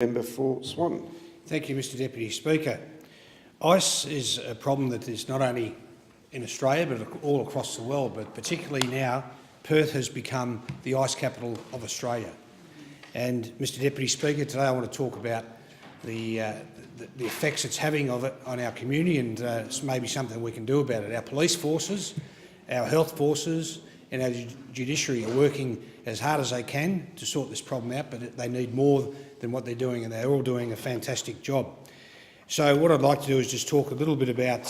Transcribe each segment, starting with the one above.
Member-for-swan. Thank you, Mr Deputy Speaker. Ice is a problem that is not only in Australia but all across the world, but particularly now Perth has become the ice capital of Australia. And, Mr Deputy Speaker, today I want to talk about the effects it's having of it on our community, and it's maybe something we can do about it. Our police forces, our health forces and our judiciary are working as hard as they can to sort this problem out, but they need more than what they're doing, and they're all doing a fantastic job. So what I'd like to do is just talk a little bit about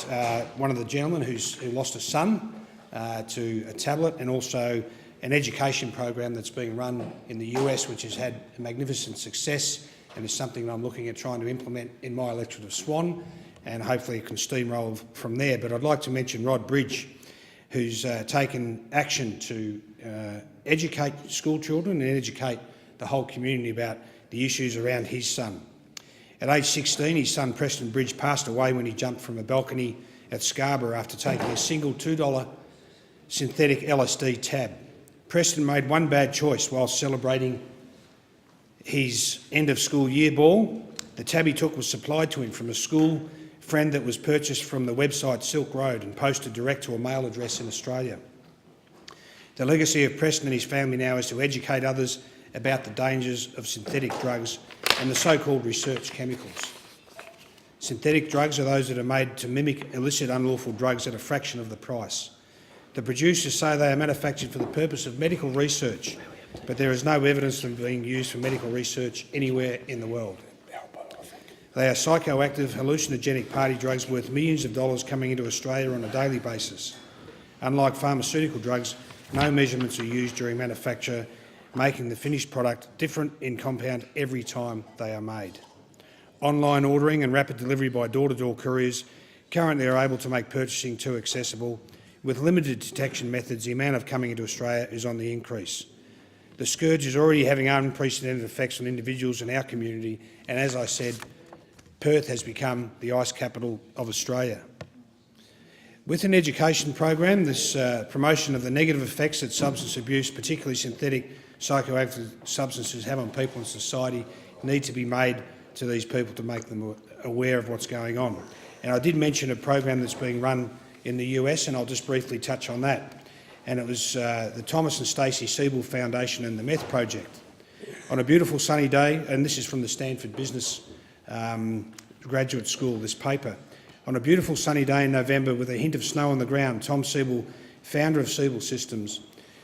one of the gentlemen who lost a son to a tablet, and also an education program that's being run in the US, which has had a magnificent success and is something that I'm looking at trying to implement in my electorate of Swan, and hopefully it can steamroll from there. But I'd like to mention Rod Bridge, who's taken action to educate school children and educate the whole community about the issues around his son. At age 16, his son Preston Bridge passed away when he jumped from a balcony at Scarborough after taking a single $2 synthetic LSD tab. Preston made one bad choice while celebrating his end-of-school year ball. The tab he took was supplied to him from a school friend that was purchased from the website Silk Road and posted direct to a mail address in Australia. The legacy of Preston and his family now is to educate others about the dangers of synthetic drugs and the so-called research chemicals. Synthetic drugs are those that are made to mimic illicit unlawful drugs at a fraction of the price. The producers say they are manufactured for the purpose of medical research, but there is no evidence of them being used for medical research anywhere in the world. They are psychoactive, hallucinogenic party drugs worth millions of dollars coming into Australia on a daily basis. Unlike pharmaceutical drugs, no measurements are used during manufacture, making the finished product different in compound every time they are made. Online ordering and rapid delivery by door-to-door couriers currently are able to make purchasing too accessible. With limited detection methods, the amount of coming into Australia is on the increase. The scourge is already having unprecedented effects on individuals in our community, and as I said, Perth has become the ice capital of Australia. With an education program, this promotion of the negative effects that substance abuse, particularly synthetic psychoactive substances, have on people and society need to be made to these people to make them aware of what's going on. And I did mention a program that's being run in the US, and I'll just briefly touch on that. And it was the Thomas and Stacey Siebel Foundation and the Meth Project. On a beautiful sunny day, and this is from the Stanford Business Graduate School, this paper. On a beautiful sunny day in November with a hint of snow on the ground, Tom Siebel, founder of Siebel Systems,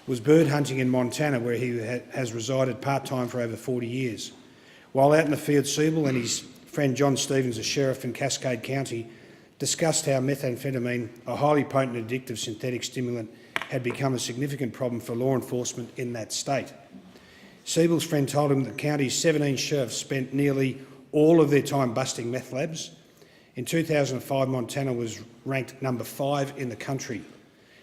was bird hunting in Montana, where he has resided part-time for over 40 years. While out in the field, Siebel and his friend John Stevens, a sheriff in Cascade County, discussed how methamphetamine, a highly potent and addictive synthetic stimulant, had become a significant problem for law enforcement in that state. Siebel's friend told him that the county's 17 sheriffs spent nearly all of their time busting meth labs. In 2005, Montana was ranked number 5 in the country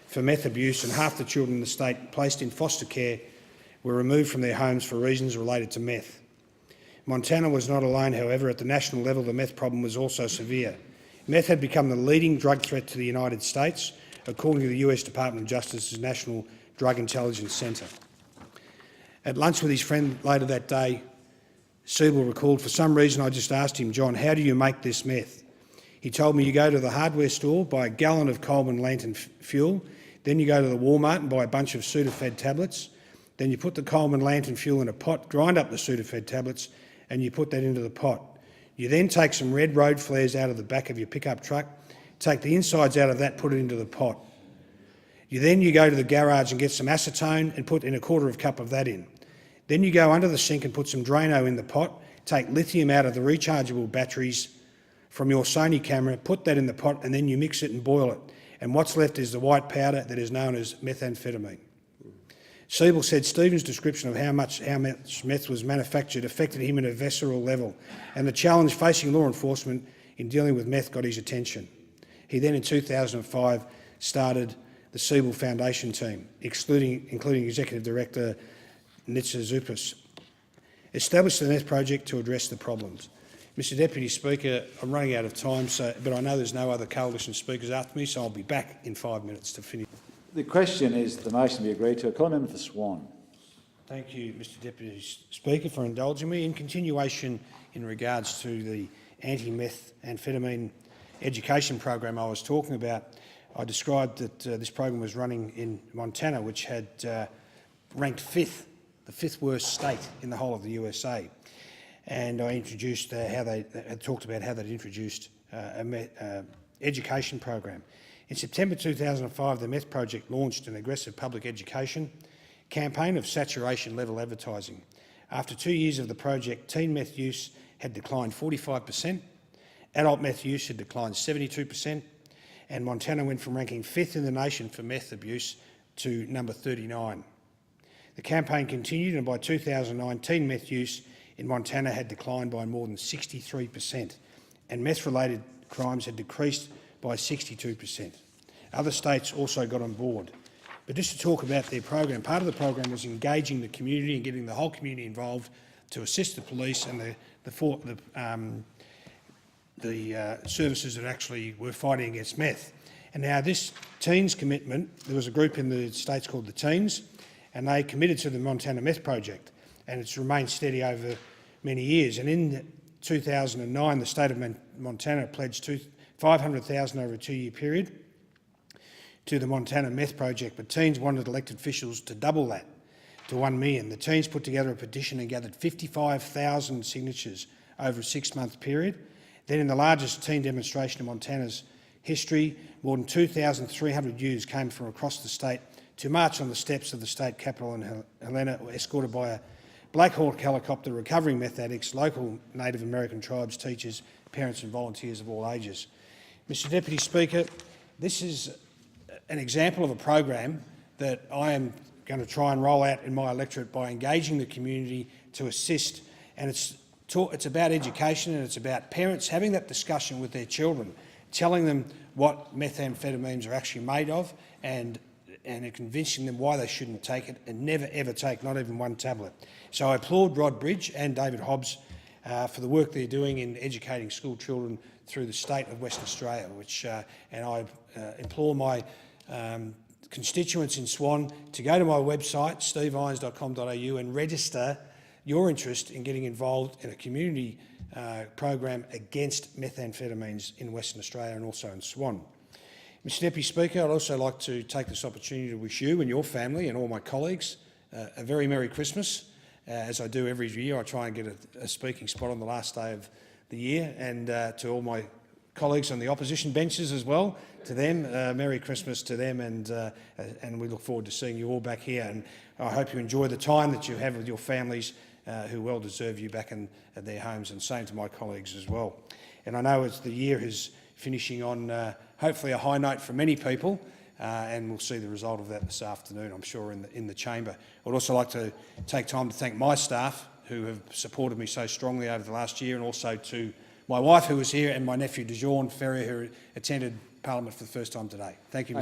for meth abuse, and half the children in the state placed in foster care were removed from their homes for reasons related to meth. Montana was not alone, however. At the national level, the meth problem was also severe. Meth had become the leading drug threat to the United States, according to the US Department of Justice's National Drug Intelligence Centre. At lunch with his friend later that day, Siebel recalled, "For some reason I just asked him, 'John, how do you make this meth?' He told me you go to the hardware store, buy a gallon of Coleman Lantern fuel, then you go to the Walmart and buy a bunch of Sudafed tablets, then you put the Coleman Lantern fuel in a pot, grind up the Sudafed tablets, and you put that into the pot. You then take some red road flares out of the back of your pickup truck, take the insides out of that, put it into the pot. You go to the garage and get some acetone and put in a quarter of a cup of that in. Then you go under the sink and put some Drano in the pot, take lithium out of the rechargeable batteries from your Sony camera, put that in the pot, and then you mix it and boil it. And what's left is the white powder that is known as methamphetamine." Siebel said Stevens' description of how much meth was manufactured affected him at a visceral level, and the challenge facing law enforcement in dealing with meth got his attention. He then, in 2005, started the Siebel Foundation team, including Executive Director Nitsa Zupas, established the Meth Project to address the problems. Mr Deputy Speaker, I'm running out of time, but I know there's no other coalition speakers after me, so I'll be back in 5 minutes to finish. The question is the motion be agreed to. I call Member-for-Swan. Thank you, Mr Deputy Speaker, for indulging me. In continuation, in regards to the anti-methamphetamine education program I was talking about. I described that this program was running in Montana, which had ranked fifth, the fifth worst state in the whole of the USA. And I introduced how they talked about how they'd introduced an education program. In September 2005, the Meth Project launched an aggressive public education campaign of saturation level advertising. After 2 years of the project, teen meth use had declined 45%, adult meth use had declined 72%, and Montana went from ranking fifth in the nation for meth abuse to number 39. The campaign continued, and by 2009, teen meth use in Montana had declined by more than 63%, and meth-related crimes had decreased by 62%. Other states also got on board. But just to talk about their program, part of the program was engaging the community and getting the whole community involved to assist the police and the services that actually were fighting against meth. And now this Teens commitment, there was a group in the states called the Teens, and they committed to the Montana Meth Project, and it's remained steady over many years. And in 2009, the state of Montana pledged $500,000 over a 2-year period to the Montana Meth Project, but Teens wanted elected officials to double that to $1 million. The Teens put together a petition and gathered 55,000 signatures over a 6-month period. Then, in the largest teen demonstration in Montana's history, more than 2,300 youths came from across the state to march on the steps of the state capitol in Helena, escorted by a Black Hawk helicopter, recovering meth addicts, local Native American tribes, teachers, parents and volunteers of all ages. Mr Deputy Speaker, this is an example of a program that I am going to try and roll out in my electorate by engaging the community to assist, and it's about education, and it's about parents having that discussion with their children, telling them what methamphetamines are actually made of, and convincing them why they shouldn't take it and never ever take not even one tablet. So I applaud Rod Bridge and David Hobbs for the work they're doing in educating school children through the state of Western Australia, and I implore my constituents in Swan to go to my website, steveirons.com.au, and register your interest in getting involved in a community program against methamphetamines in Western Australia and also in Swan. Mr Deputy Speaker, I'd also like to take this opportunity to wish you and your family and all my colleagues a very Merry Christmas. As I do every year, I try and get a speaking spot on the last day of the year, and to all my colleagues on the opposition benches as well, to them, Merry Christmas to them, and we look forward to seeing you all back here. And I hope you enjoy the time that you have with your families, who well deserve you back at their homes, and same to my colleagues as well. And I know as the year is finishing on hopefully a high note for many people, and we'll see the result of that this afternoon, I'm sure, in the chamber. I'd also like to take time to thank my staff who have supported me so strongly over the last year, and also to my wife who was here and my nephew DeJourn Ferrier, who attended Parliament for the first time today. Thank you, Mr.